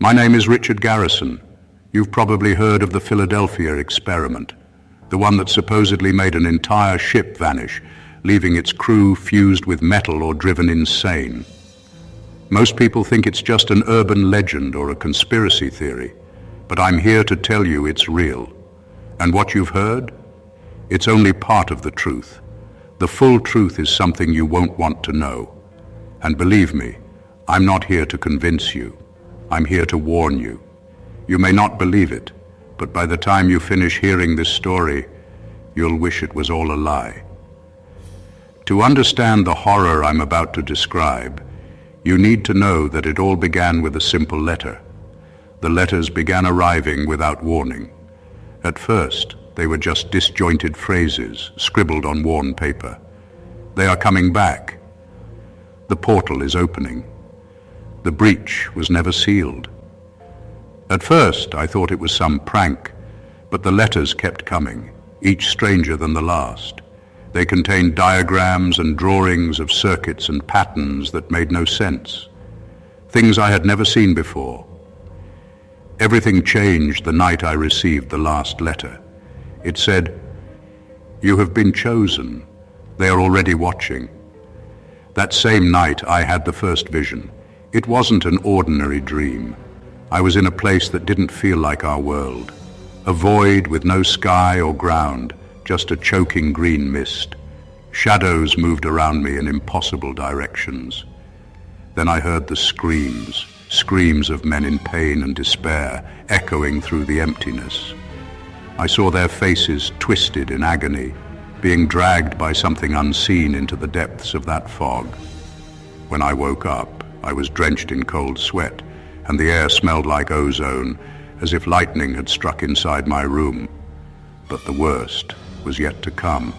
My name is Richard Garrison. You've probably heard of the Philadelphia experiment, the one that supposedly made an entire ship vanish, leaving its crew fused with metal or driven insane. Most people think it's just an urban legend or a conspiracy theory, but I'm here to tell you it's real. And what you've heard? It's only part of the truth. The full truth is something you won't want to know. And believe me, I'm not here to convince you. I'm here to warn you. You may not believe it, but by the time you finish hearing this story, you'll wish it was all a lie. To understand the horror I'm about to describe, you need to know that it all began with a simple letter. The letters began arriving without warning. At first, they were just disjointed phrases scribbled on worn paper. They are coming back. The portal is opening. The breach was never sealed. At first, I thought it was some prank, but the letters kept coming, each stranger than the last. They contained diagrams and drawings of circuits and patterns that made no sense, things I had never seen before. Everything changed the night I received the last letter. It said, "You have been chosen. They are already watching." That same night, I had the first vision. It wasn't an ordinary dream. I was in a place that didn't feel like our world. A void with no sky or ground, just a choking green mist. Shadows moved around me in impossible directions. Then I heard the screams of men in pain and despair, echoing through the emptiness. I saw their faces twisted in agony, being dragged by something unseen into the depths of that fog. When I woke up, I was drenched in cold sweat, and the air smelled like ozone, as if lightning had struck inside my room. But the worst was yet to come.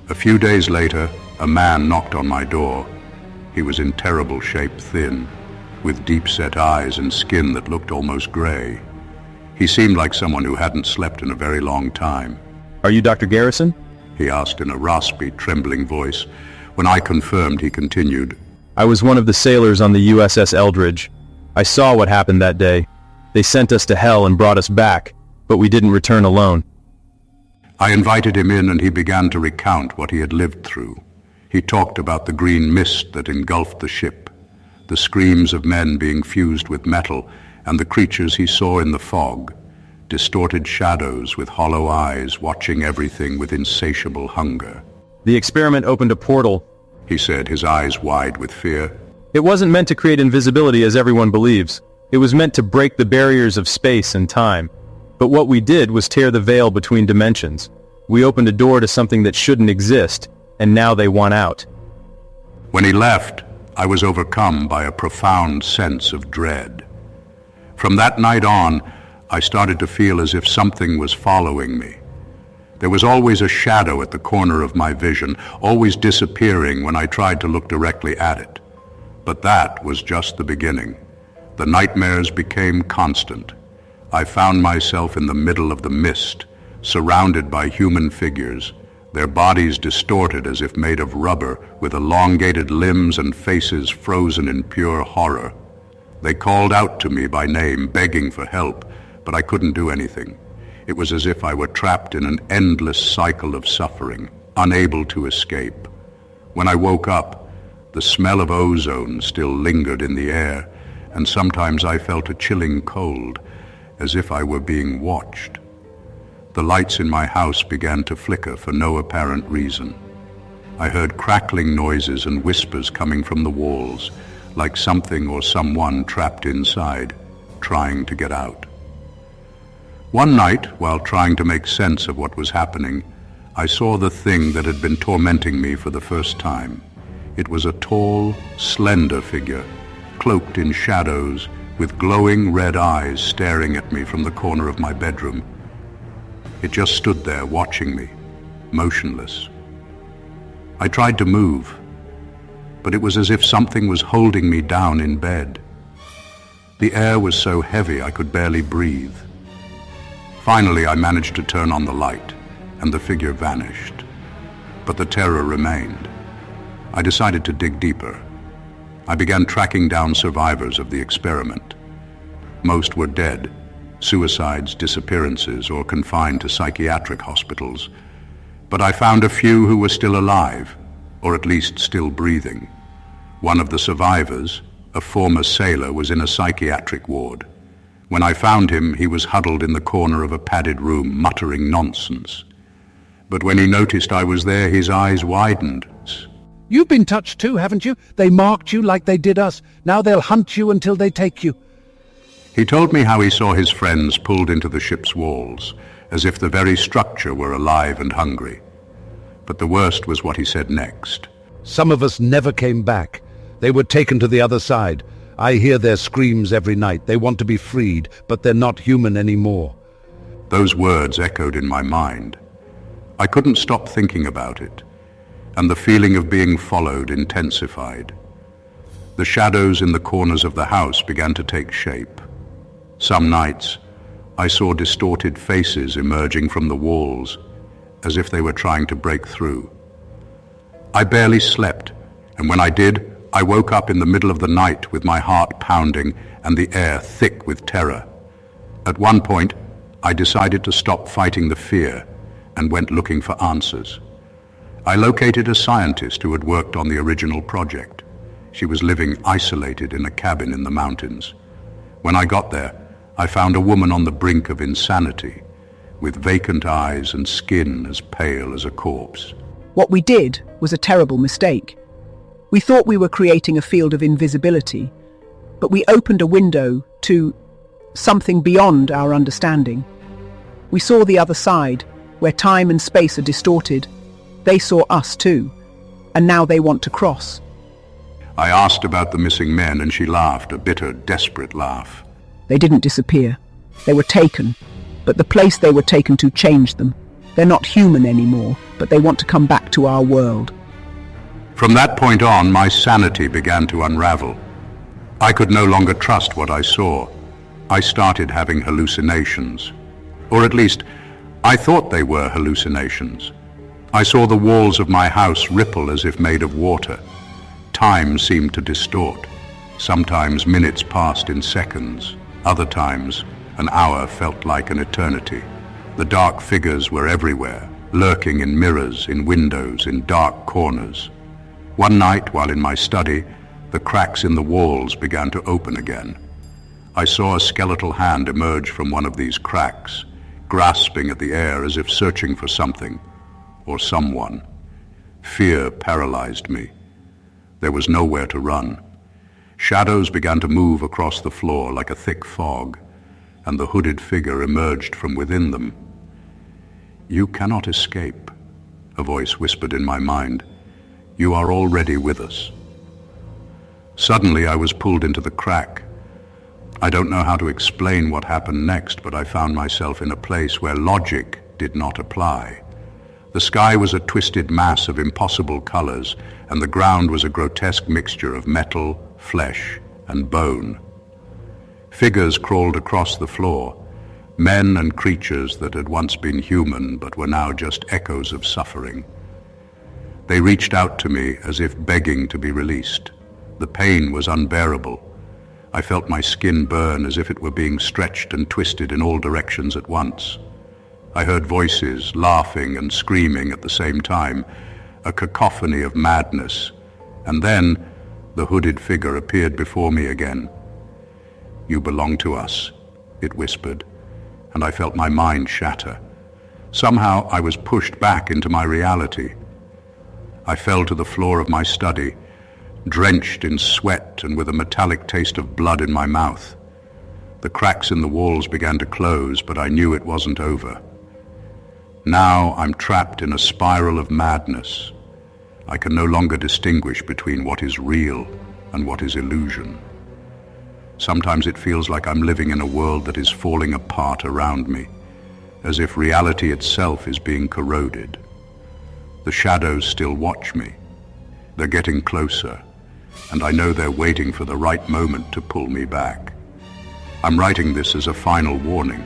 A few days later, a man knocked on my door. He was in terrible shape, thin, with deep-set eyes and skin that looked almost gray. He seemed like someone who hadn't slept in a very long time. "Are you Dr. Garrison?" he asked in a raspy, trembling voice. When I confirmed, he continued, "I was one of the sailors on the USS Eldridge. I saw what happened that day. They sent us to hell and brought us back, but we didn't return alone." I invited him in, and he began to recount what he had lived through. He talked about the green mist that engulfed the ship, the screams of men being fused with metal, and the creatures he saw in the fog, distorted shadows with hollow eyes watching everything with insatiable hunger. "The experiment opened a portal," he said, his eyes wide with fear. "It wasn't meant to create invisibility as everyone believes. It was meant to break the barriers of space and time. But what we did was tear the veil between dimensions. We opened a door to something that shouldn't exist, and now they want out." When he left, I was overcome by a profound sense of dread. From that night on, I started to feel as if something was following me. There was always a shadow at the corner of my vision, always disappearing when I tried to look directly at it. But that was just the beginning. The nightmares became constant. I found myself in the middle of the mist, surrounded by human figures, their bodies distorted as if made of rubber, with elongated limbs and faces frozen in pure horror. They called out to me by name, begging for help, but I couldn't do anything. It was as if I were trapped in an endless cycle of suffering, unable to escape. When I woke up, the smell of ozone still lingered in the air, and sometimes I felt a chilling cold, as if I were being watched. The lights in my house began to flicker for no apparent reason. I heard crackling noises and whispers coming from the walls, like something or someone trapped inside, trying to get out. One night, while trying to make sense of what was happening, I saw the thing that had been tormenting me for the first time. It was a tall, slender figure, cloaked in shadows, with glowing red eyes staring at me from the corner of my bedroom. It just stood there watching me, motionless. I tried to move, but it was as if something was holding me down in bed. The air was so heavy I could barely breathe. Finally, I managed to turn on the light, and the figure vanished. But the terror remained. I decided to dig deeper. I began tracking down survivors of the experiment. Most were dead, suicides, disappearances, or confined to psychiatric hospitals. But I found a few who were still alive, or at least still breathing. One of the survivors, a former sailor, was in a psychiatric ward. When I found him, he was huddled in the corner of a padded room, muttering nonsense. But when he noticed I was there, his eyes widened. You've been touched too, haven't you? They marked you like they did us. Now they'll hunt you until they take you. He told me how he saw his friends pulled into the ship's walls, as if the very structure were alive and hungry. But the worst was what he said next. Some of us never came back. They were taken to the other side. I hear their screams every night. They want to be freed, but they're not human anymore. Those words echoed in my mind. I couldn't stop thinking about it, and the feeling of being followed intensified. The shadows in the corners of the house began to take shape. Some nights, I saw distorted faces emerging from the walls, as if they were trying to break through. I barely slept, and when I did, I woke up in the middle of the night with my heart pounding and the air thick with terror. At one point, I decided to stop fighting the fear and went looking for answers. I located a scientist who had worked on the original project. She was living isolated in a cabin in the mountains. When I got there, I found a woman on the brink of insanity, with vacant eyes and skin as pale as a corpse. What we did was a terrible mistake. We thought we were creating a field of invisibility, but we opened a window to something beyond our understanding. We saw the other side, where time and space are distorted. They saw us too, and now they want to cross. I asked about the missing men, and she laughed, a bitter, desperate laugh. They didn't disappear. They were taken, but the place they were taken to changed them. They're not human anymore, but they want to come back to our world. From that point on, my sanity began to unravel. I could no longer trust what I saw. I started having hallucinations. Or at least, I thought they were hallucinations. I saw the walls of my house ripple as if made of water. Time seemed to distort. Sometimes minutes passed in seconds. Other times, an hour felt like an eternity. The dark figures were everywhere, lurking in mirrors, in windows, in dark corners. One night, while in my study, the cracks in the walls began to open again. I saw a skeletal hand emerge from one of these cracks, grasping at the air as if searching for something or someone. Fear paralyzed me. There was nowhere to run. Shadows began to move across the floor like a thick fog, and the hooded figure emerged from within them. "You cannot escape," a voice whispered in my mind. "You are already with us." Suddenly I was pulled into the crack. I don't know how to explain what happened next, but I found myself in a place where logic did not apply. The sky was a twisted mass of impossible colors, and the ground was a grotesque mixture of metal, flesh, and bone. Figures crawled across the floor, men and creatures that had once been human but were now just echoes of suffering. They reached out to me as if begging to be released. The pain was unbearable. I felt my skin burn as if it were being stretched and twisted in all directions at once. I heard voices laughing and screaming at the same time, a cacophony of madness, and then the hooded figure appeared before me again. "You belong to us," it whispered, and I felt my mind shatter. Somehow I was pushed back into my reality. I fell to the floor of my study, drenched in sweat and with a metallic taste of blood in my mouth. The cracks in the walls began to close, but I knew it wasn't over. Now I'm trapped in a spiral of madness. I can no longer distinguish between what is real and what is illusion. Sometimes it feels like I'm living in a world that is falling apart around me, as if reality itself is being corroded. The shadows still watch me. They're getting closer, and I know they're waiting for the right moment to pull me back. I'm writing this as a final warning.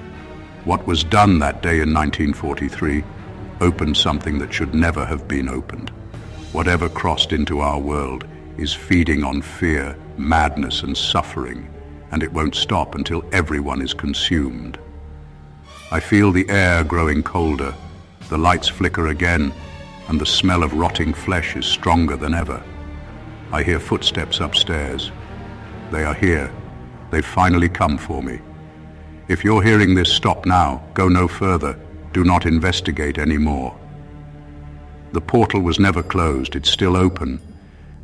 What was done that day in 1943 opened something that should never have been opened. Whatever crossed into our world is feeding on fear, madness, and suffering, and it won't stop until everyone is consumed. I feel the air growing colder, the lights flicker again, and the smell of rotting flesh is stronger than ever. I hear footsteps upstairs. They are here. They've finally come for me. If you're hearing this, stop now. Go no further. Do not investigate any more. The portal was never closed. It's still open,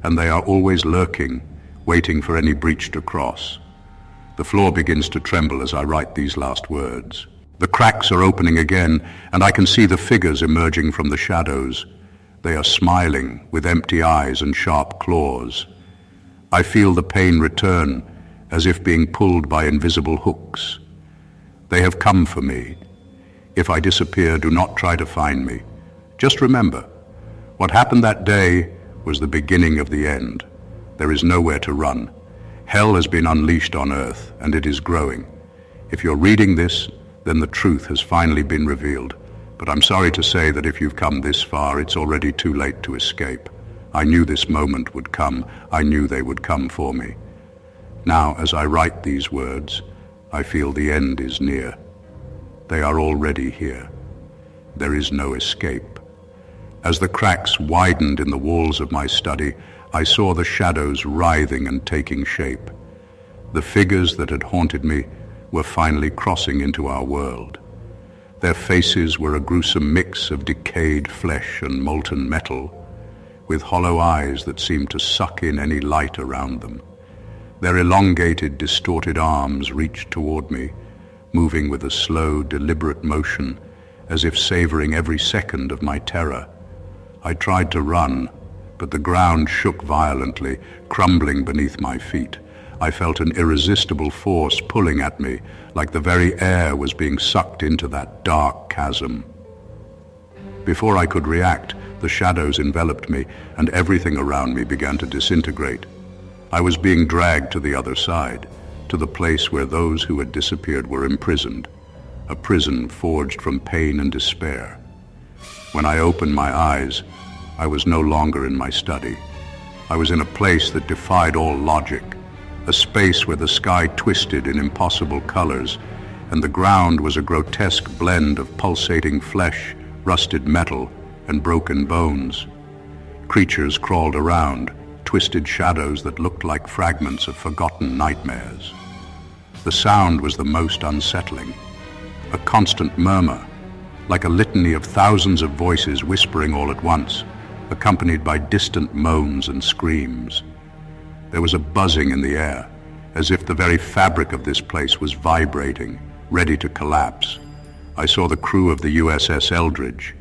and they are always lurking, waiting for any breach to cross. The floor begins to tremble as I write these last words. The cracks are opening again, and I can see the figures emerging from the shadows. They are smiling, with empty eyes and sharp claws. I feel the pain return, as if being pulled by invisible hooks. They have come for me. If I disappear, do not try to find me. Just remember, what happened that day was the beginning of the end. There is nowhere to run. Hell has been unleashed on earth, and it is growing. If you're reading this, then the truth has finally been revealed. But I'm sorry to say that if you've come this far, it's already too late to escape. I knew this moment would come. I knew they would come for me. Now, as I write these words, I feel the end is near. They are already here. There is no escape. As the cracks widened in the walls of my study, I saw the shadows writhing and taking shape. The figures that had haunted me were finally crossing into our world. Their faces were a gruesome mix of decayed flesh and molten metal, with hollow eyes that seemed to suck in any light around them. Their elongated, distorted arms reached toward me, moving with a slow, deliberate motion, as if savoring every second of my terror. I tried to run, but the ground shook violently, crumbling beneath my feet. I felt an irresistible force pulling at me, like the very air was being sucked into that dark chasm. Before I could react, the shadows enveloped me, and everything around me began to disintegrate. I was being dragged to the other side, to the place where those who had disappeared were imprisoned, a prison forged from pain and despair. When I opened my eyes, I was no longer in my study. I was in a place that defied all logic, a space where the sky twisted in impossible colors, and the ground was a grotesque blend of pulsating flesh, rusted metal, and broken bones. Creatures crawled around, twisted shadows that looked like fragments of forgotten nightmares. The sound was the most unsettling, a constant murmur, like a litany of thousands of voices whispering all at once, accompanied by distant moans and screams. There was a buzzing in the air, as if the very fabric of this place was vibrating, ready to collapse. I saw the crew of the USS Eldridge.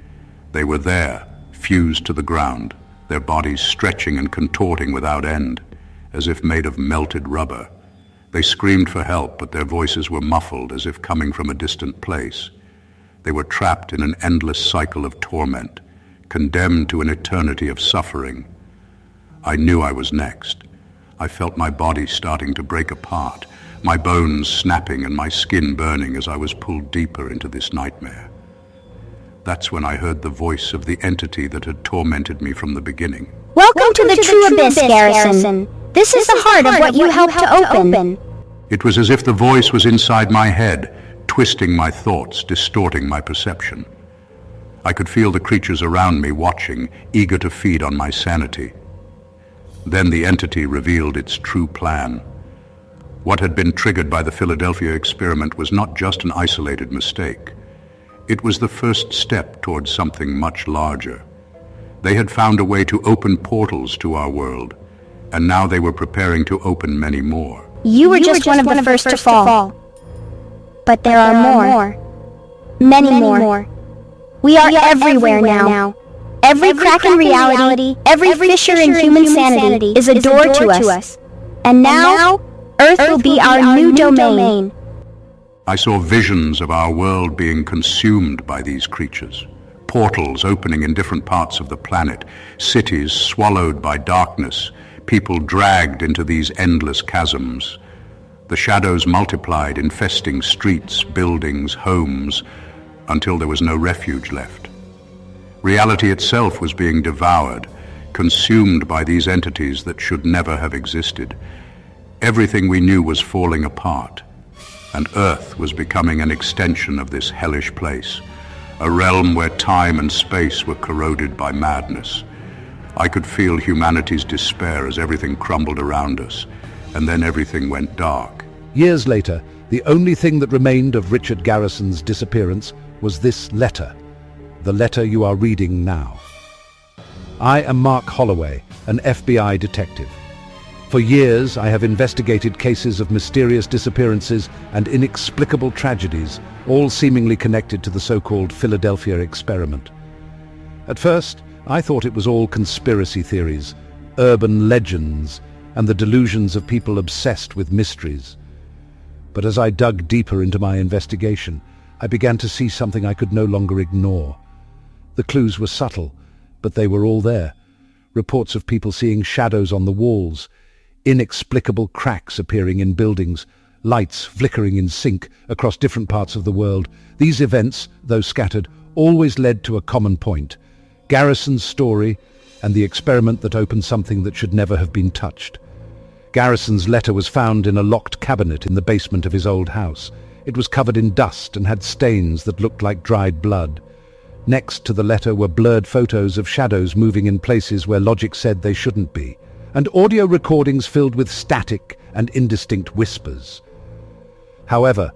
They were there, fused to the ground, their bodies stretching and contorting without end, as if made of melted rubber. They screamed for help, but their voices were muffled, as if coming from a distant place. They were trapped in an endless cycle of torment, condemned to an eternity of suffering. I knew I was next. I felt my body starting to break apart, my bones snapping and my skin burning as I was pulled deeper into this nightmare. That's when I heard the voice of the entity that had tormented me from the beginning. Welcome to the True Abyss, Garrison. This is the heart of what you helped to open. It was as if the voice was inside my head, twisting my thoughts, distorting my perception. I could feel the creatures around me watching, eager to feed on my sanity. Then the entity revealed its true plan. What had been triggered by the Philadelphia experiment was not just an isolated mistake. It was the first step towards something much larger. They had found a way to open portals to our world, and now they were preparing to open many more. You were just one of the first to fall. But there are more. Many more. We are everywhere now. Every crack in reality, every fissure in human sanity is a door to us. And now, Earth will be our new domain. I saw visions of our world being consumed by these creatures. Portals opening in different parts of the planet, cities swallowed by darkness, people dragged into these endless chasms. The shadows multiplied, infesting streets, buildings, homes, until there was no refuge left. Reality itself was being devoured, consumed by these entities that should never have existed. Everything we knew was falling apart, and Earth was becoming an extension of this hellish place, a realm where time and space were corroded by madness. I could feel humanity's despair as everything crumbled around us, and then everything went dark. Years later, the only thing that remained of Richard Garrison's disappearance was this letter, the letter you are reading now. I am Mark Holloway, an FBI detective. For years, I have investigated cases of mysterious disappearances and inexplicable tragedies, all seemingly connected to the so-called Philadelphia experiment. At first, I thought it was all conspiracy theories, urban legends, and the delusions of people obsessed with mysteries. But as I dug deeper into my investigation, I began to see something I could no longer ignore. The clues were subtle, but they were all there. Reports of people seeing shadows on the walls, inexplicable cracks appearing in buildings, lights flickering in sync across different parts of the world. These events, though scattered, always led to a common point: Garrison's story and the experiment that opened something that should never have been touched. Garrison's letter was found in a locked cabinet in the basement of his old house. It was covered in dust and had stains that looked like dried blood. Next to the letter were blurred photos of shadows moving in places where logic said they shouldn't be, and audio recordings filled with static and indistinct whispers. However,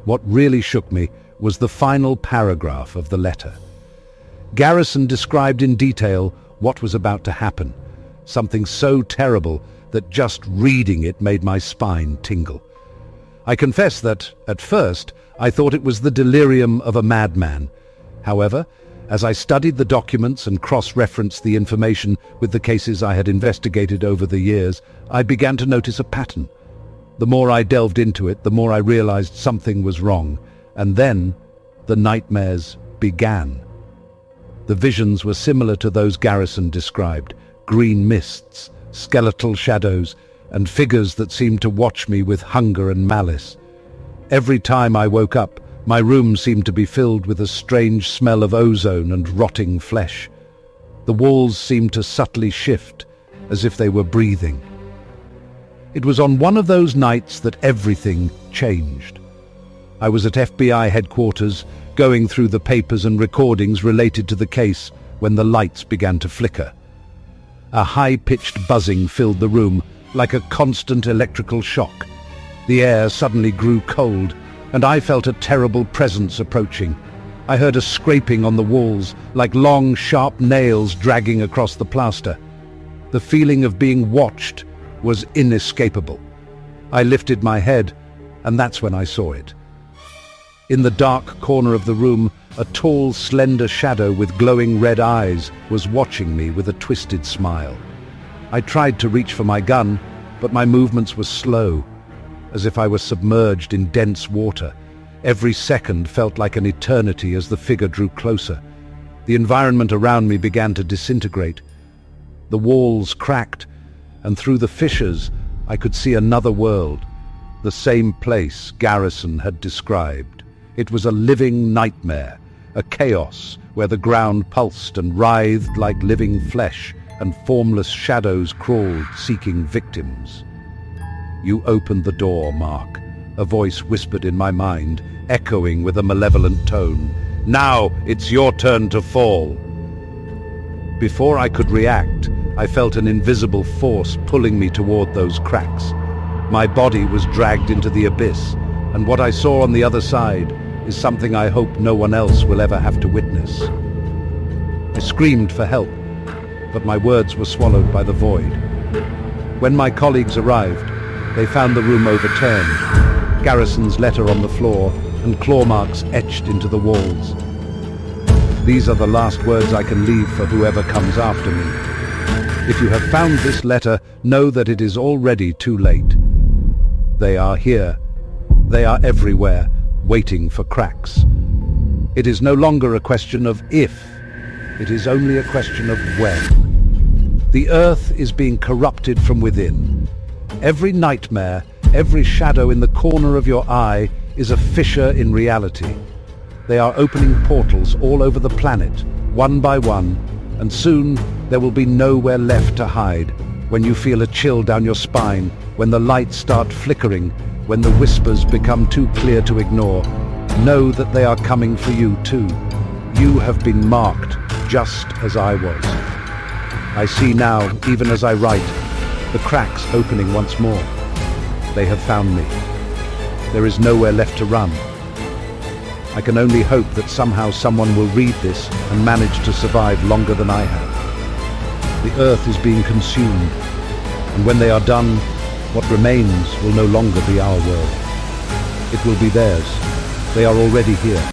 what really shook me was the final paragraph of the letter. Garrison described in detail what was about to happen, something so terrible that just reading it made my spine tingle. I confess that, at first, I thought it was the delirium of a madman. However, as I studied the documents and cross-referenced the information with the cases I had investigated over the years, I began to notice a pattern. The more I delved into it, the more I realized something was wrong, and then the nightmares began. The visions were similar to those Garrison described: green mists, skeletal shadows, and figures that seemed to watch me with hunger and malice. Every time I woke up, my room seemed to be filled with a strange smell of ozone and rotting flesh. The walls seemed to subtly shift, as if they were breathing. It was on one of those nights that everything changed. I was at FBI headquarters, going through the papers and recordings related to the case, when the lights began to flicker. A high-pitched buzzing filled the room, like a constant electrical shock. The air suddenly grew cold, and I felt a terrible presence approaching. I heard a scraping on the walls, like long, sharp nails dragging across the plaster. The feeling of being watched was inescapable. I lifted my head, and that's when I saw it. In the dark corner of the room, a tall, slender shadow with glowing red eyes was watching me with a twisted smile. I tried to reach for my gun, but my movements were slow, as if I was submerged in dense water. Every second felt like an eternity as the figure drew closer. The environment around me began to disintegrate. The walls cracked, and through the fissures I could see another world, the same place Garrison had described. It was a living nightmare, a chaos where the ground pulsed and writhed like living flesh, and formless shadows crawled, seeking victims. "You opened the door, Mark," a voice whispered in my mind, echoing with a malevolent tone. "Now it's your turn to fall." Before I could react, I felt an invisible force pulling me toward those cracks. My body was dragged into the abyss, and what I saw on the other side is something I hope no one else will ever have to witness. I screamed for help, but my words were swallowed by the void. When my colleagues arrived, they found the room overturned, Garrison's letter on the floor, and claw marks etched into the walls. These are the last words I can leave for whoever comes after me. If you have found this letter, know that it is already too late. They are here. They are everywhere, waiting for cracks. It is no longer a question of if, it is only a question of when. The earth is being corrupted from within. Every nightmare, every shadow in the corner of your eye is a fissure in reality. They are opening portals all over the planet, one by one, and soon there will be nowhere left to hide when you feel a chill down your spine, when the lights start flickering, when the whispers become too clear to ignore, know that they are coming for you too. You have been marked just as I was. I see now, even as I write, the cracks opening once more. They have found me. There is nowhere left to run. I can only hope that somehow someone will read this and manage to survive longer than I have. The earth is being consumed, and when they are done, what remains will no longer be our world. It will be theirs. They are already here.